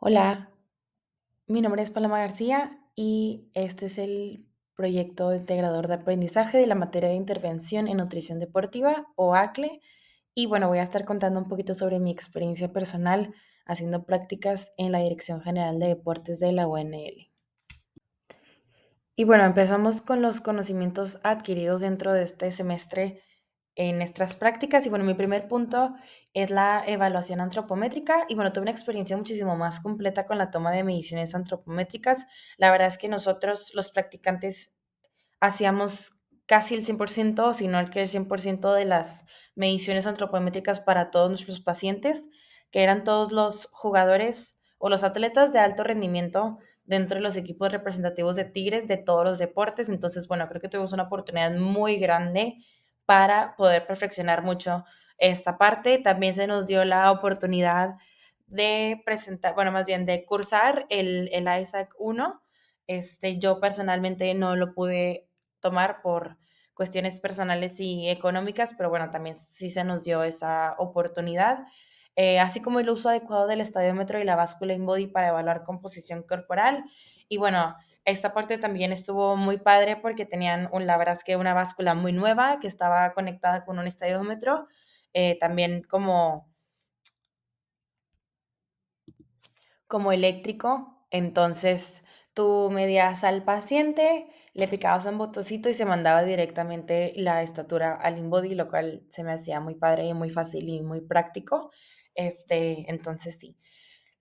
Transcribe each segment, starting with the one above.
Hola, mi nombre es Paloma García y este es el proyecto de integrador de aprendizaje de la materia de intervención en nutrición deportiva o ACLE. Y bueno, voy a estar contando un poquito sobre mi experiencia personal haciendo prácticas en la Dirección General de Deportes de la UNL. Y bueno, empezamos con los conocimientos adquiridos dentro de este semestre en nuestras prácticas. Y bueno, mi primer punto es la evaluación antropométrica. Y bueno, tuve una experiencia muchísimo más completa con la toma de mediciones antropométricas. La verdad es que nosotros, los practicantes, hacíamos casi el 100%, si no el que el 100% de las mediciones antropométricas para todos nuestros pacientes, que eran todos los jugadores o los atletas de alto rendimiento dentro de los equipos representativos de Tigres de todos los deportes. Entonces, bueno, creo que tuvimos una oportunidad muy grande para poder perfeccionar mucho esta parte. También se nos dio la oportunidad de presentar, bueno, más bien de cursar el ISAC 1. Yo personalmente no lo pude tomar por cuestiones personales y económicas, pero bueno, también sí se nos dio esa oportunidad, así como el uso adecuado del estadiómetro y la báscula InBody para evaluar composición corporal. Y bueno, esta parte también estuvo muy padre porque tenían la verdad es que una báscula muy nueva que estaba conectada con un estadiómetro, también como eléctrico. Entonces, tú medías al paciente, le picabas un botoncito y se mandaba directamente la estatura al InBody, lo cual se me hacía muy padre y muy fácil y muy práctico. Entonces sí.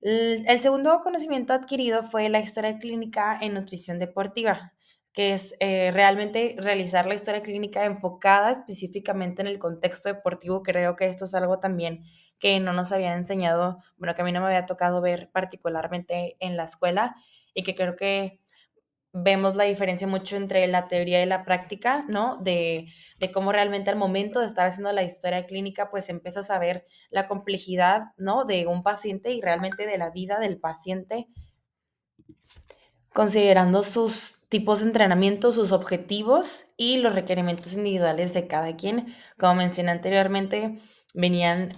El segundo conocimiento adquirido fue la historia clínica en nutrición deportiva, que es realmente realizar la historia clínica enfocada específicamente en el contexto deportivo. Creo que esto es algo también que no nos habían enseñado, bueno, que a mí no me había tocado ver particularmente en la escuela y que creo que vemos la diferencia mucho entre la teoría y la práctica, ¿no? De cómo realmente al momento de estar haciendo la historia clínica, pues empiezas a ver la complejidad, ¿no? De un paciente y realmente de la vida del paciente, considerando sus tipos de entrenamiento, sus objetivos y los requerimientos individuales de cada quien. Como mencioné anteriormente, venían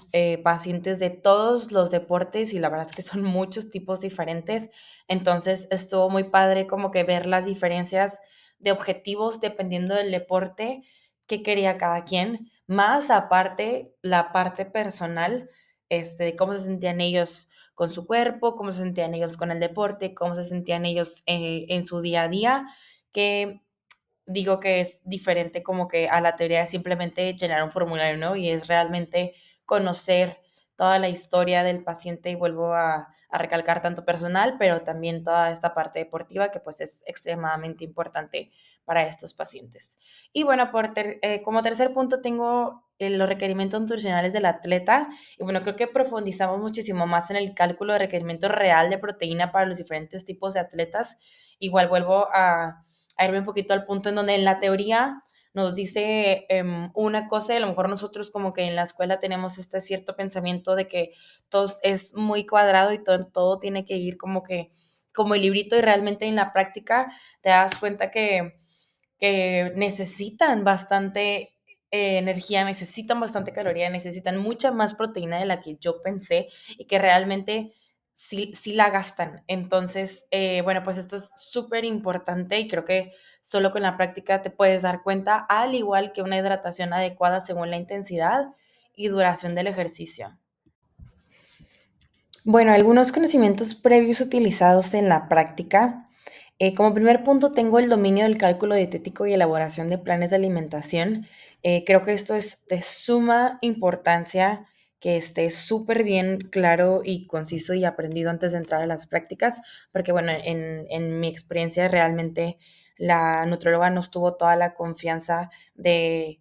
pacientes de todos los deportes y la verdad es que son muchos tipos diferentes. Entonces estuvo muy padre como que ver las diferencias de objetivos dependiendo del deporte que quería cada quien, más aparte la parte personal, de cómo se sentían ellos con su cuerpo, cómo se sentían ellos con el deporte, cómo se sentían ellos en su día a día, que digo que es diferente como que a la teoría de simplemente llenar un formulario, ¿no? Y es realmente conocer toda la historia del paciente y vuelvo a recalcar tanto personal, pero también toda esta parte deportiva que pues es extremadamente importante para estos pacientes. Y bueno, como tercer punto tengo los requerimientos nutricionales del atleta. Y bueno, creo que profundizamos muchísimo más en el cálculo de requerimiento real de proteína para los diferentes tipos de atletas. Igual vuelvo a irme un poquito al punto en donde en la teoría nos dice una cosa y a lo mejor nosotros como que en la escuela tenemos este cierto pensamiento de que todo es muy cuadrado y todo tiene que ir como que como el librito y realmente en la práctica te das cuenta que necesitan bastante energía, necesitan bastante caloría, necesitan mucha más proteína de la que yo pensé y que realmente sí la gastan. Entonces, bueno, pues esto es súper importante y creo que solo con la práctica te puedes dar cuenta, al igual que una hidratación adecuada según la intensidad y duración del ejercicio. Bueno, algunos conocimientos previos utilizados en la práctica. Como primer punto tengo el dominio del cálculo dietético y elaboración de planes de alimentación. Creo que esto es de suma importancia que esté súper bien claro y conciso y aprendido antes de entrar a las prácticas, porque bueno, en mi experiencia realmente la nutrióloga nos tuvo toda la confianza de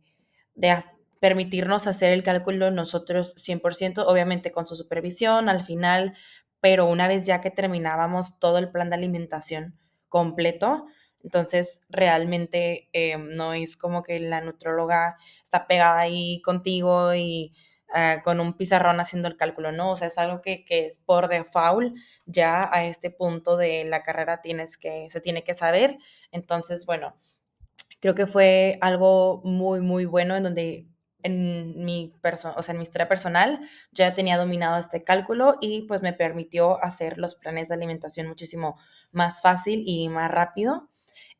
permitirnos hacer el cálculo nosotros 100%, obviamente con su supervisión al final, pero una vez ya que terminábamos todo el plan de alimentación completo, entonces realmente no es como que la nutróloga está pegada ahí contigo y con un pizarrón haciendo el cálculo, ¿no? O sea, es algo que es por default, ya a este punto de la carrera se tiene que saber. Entonces, bueno, creo que fue algo muy, muy bueno en donde o sea, en mi historia personal, yo ya tenía dominado este cálculo y pues me permitió hacer los planes de alimentación muchísimo más fácil y más rápido.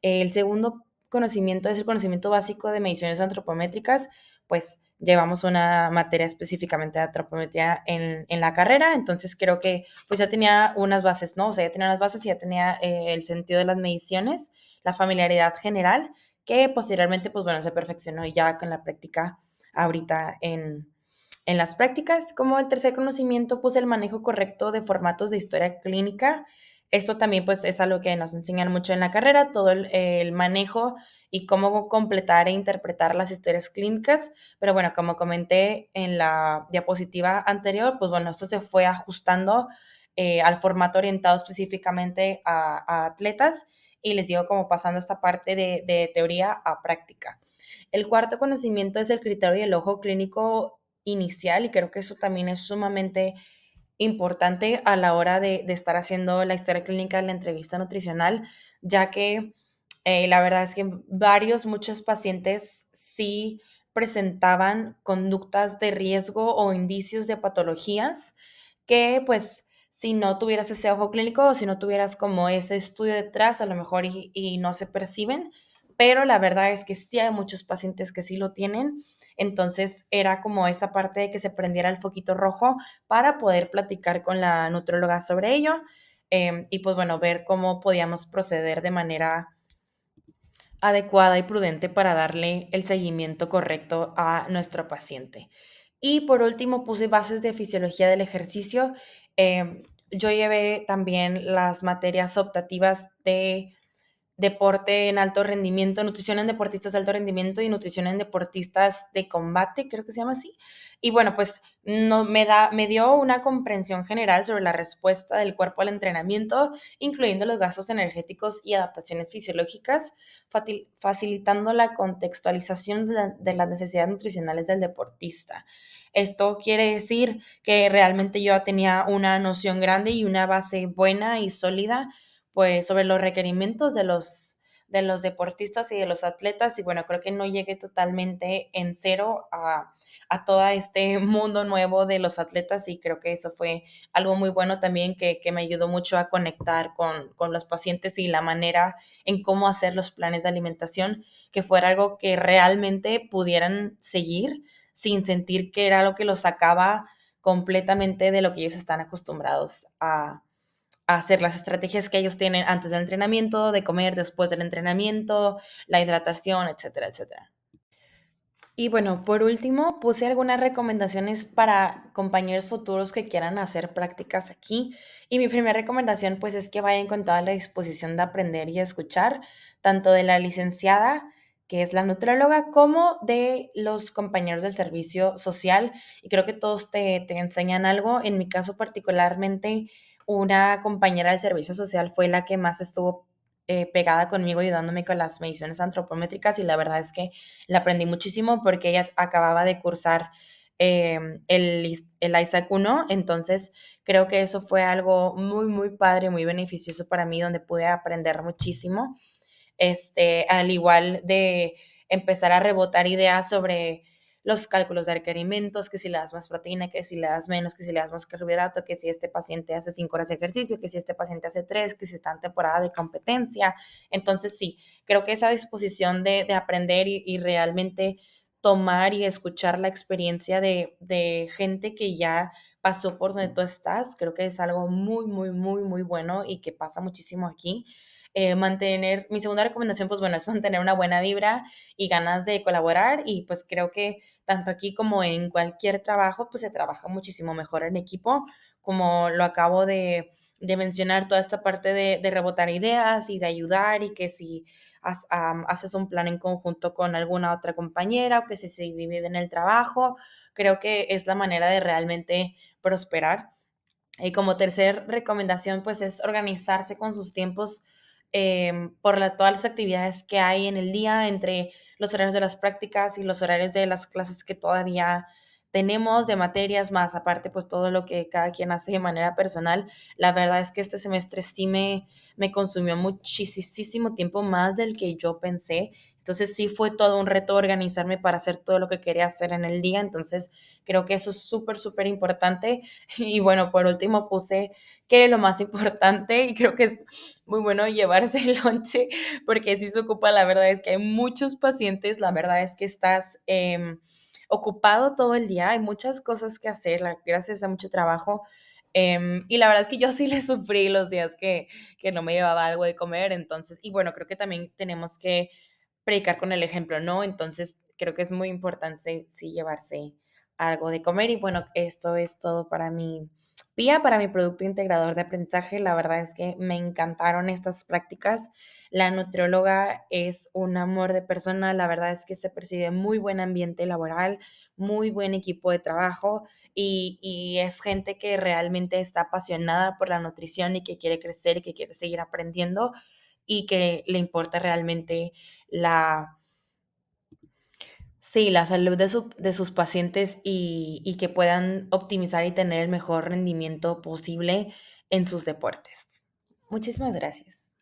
El segundo conocimiento es el conocimiento básico de mediciones antropométricas, pues llevamos una materia específicamente de antropometría en la carrera, entonces creo que pues ya tenía unas bases, ¿no? O sea, ya tenía las bases y ya tenía el sentido de las mediciones, la familiaridad general, que posteriormente pues bueno, se perfeccionó ya con la práctica ahorita en las prácticas. Como el tercer conocimiento, pues el manejo correcto de formatos de historia clínica. Esto también pues es algo que nos enseñan mucho en la carrera, todo el manejo y cómo completar e interpretar las historias clínicas. Pero bueno, como comenté en la diapositiva anterior, pues bueno, esto se fue ajustando al formato orientado específicamente a atletas y les digo como pasando esta parte de teoría a práctica. El cuarto conocimiento es el criterio y el ojo clínico inicial y creo que eso también es sumamente importante a la hora de estar haciendo la historia clínica de la entrevista nutricional, ya que la verdad es que muchos pacientes sí presentaban conductas de riesgo o indicios de patologías que pues si no tuvieras ese ojo clínico o si no tuvieras como ese estudio detrás, a lo mejor y no se perciben, pero la verdad es que sí hay muchos pacientes que sí lo tienen, entonces era como esta parte de que se prendiera el foquito rojo para poder platicar con la nutrióloga sobre ello y pues bueno, ver cómo podíamos proceder de manera adecuada y prudente para darle el seguimiento correcto a nuestro paciente. Y por último, puse bases de fisiología del ejercicio. Yo llevé también las materias optativas de deporte en alto rendimiento, nutrición en deportistas de alto rendimiento y nutrición en deportistas de combate, creo que se llama así. Y bueno, pues no, me dio una comprensión general sobre la respuesta del cuerpo al entrenamiento, incluyendo los gastos energéticos y adaptaciones fisiológicas, facilitando la contextualización de las necesidades nutricionales del deportista. Esto quiere decir que realmente yo tenía una noción grande y una base buena y sólida pues sobre los requerimientos de los deportistas y de los atletas y bueno, creo que no llegué totalmente en cero a todo este mundo nuevo de los atletas y creo que eso fue algo muy bueno también que me ayudó mucho a conectar con los pacientes y la manera en cómo hacer los planes de alimentación, que fuera algo que realmente pudieran seguir sin sentir que era algo que los sacaba completamente de lo que ellos están acostumbrados a hacer las estrategias que ellos tienen antes del entrenamiento, de comer después del entrenamiento, la hidratación, etcétera, etcétera. Y bueno, por último, puse algunas recomendaciones para compañeros futuros que quieran hacer prácticas aquí. Y mi primera recomendación, pues, es que vayan con toda la disposición de aprender y escuchar, tanto de la licenciada, que es la nutrióloga, como de los compañeros del servicio social. Y creo que todos te enseñan algo. En mi caso, particularmente, una compañera del servicio social fue la que más estuvo pegada conmigo, ayudándome con las mediciones antropométricas. Y la verdad es que la aprendí muchísimo porque ella acababa de cursar el ISAC 1, entonces creo que eso fue algo muy, muy padre, muy beneficioso para mí, donde pude aprender muchísimo, al igual de empezar a rebotar ideas sobre los cálculos de requerimientos, que si le das más proteína, que si le das menos, que si le das más carbohidrato, que si este paciente hace 5 horas de ejercicio, que si este paciente hace 3, que si está en temporada de competencia. Entonces sí, creo que esa disposición de aprender y realmente tomar y escuchar la experiencia de gente que ya pasó por donde tú estás, creo que es algo muy, muy, muy, muy bueno y que pasa muchísimo aquí. Mi segunda recomendación, pues bueno, es mantener una buena vibra y ganas de colaborar y pues creo que tanto aquí como en cualquier trabajo, pues se trabaja muchísimo mejor en equipo, como lo acabo de mencionar, toda esta parte de rebotar ideas y de ayudar y que si haces un plan en conjunto con alguna otra compañera o que si se dividen el trabajo, creo que es la manera de realmente prosperar. Y como tercer recomendación, pues es organizarse con sus tiempos todas las actividades que hay en el día, entre los horarios de las prácticas y los horarios de las clases que todavía tenemos de materias, más aparte, pues todo lo que cada quien hace de manera personal. La verdad es que este semestre sí me consumió muchísimo tiempo más del que yo pensé. Entonces sí fue todo un reto organizarme para hacer todo lo que quería hacer en el día. Entonces creo que eso es súper, súper importante. Y bueno, por último puse que lo más importante, y creo que es muy bueno llevarse el lonche, porque sí se ocupa, la verdad es que hay muchos pacientes, la verdad es que estás ocupado todo el día, hay muchas cosas que hacer, gracias a mucho trabajo. Y la verdad es que yo sí le sufrí los días que no me llevaba algo de comer, entonces, y bueno, creo que también tenemos que predicar con el ejemplo, ¿no? Entonces, creo que es muy importante sí llevarse algo de comer. Y bueno, esto es todo para mi PIA, para mi producto integrador de aprendizaje. La verdad es que me encantaron estas prácticas. La nutrióloga es un amor de persona. La verdad es que se percibe muy buen ambiente laboral, muy buen equipo de trabajo y es gente que realmente está apasionada por la nutrición y que quiere crecer y que quiere seguir aprendiendo y que le importa realmente la, sí, la salud de sus pacientes y que puedan optimizar y tener el mejor rendimiento posible en sus deportes. Muchísimas gracias.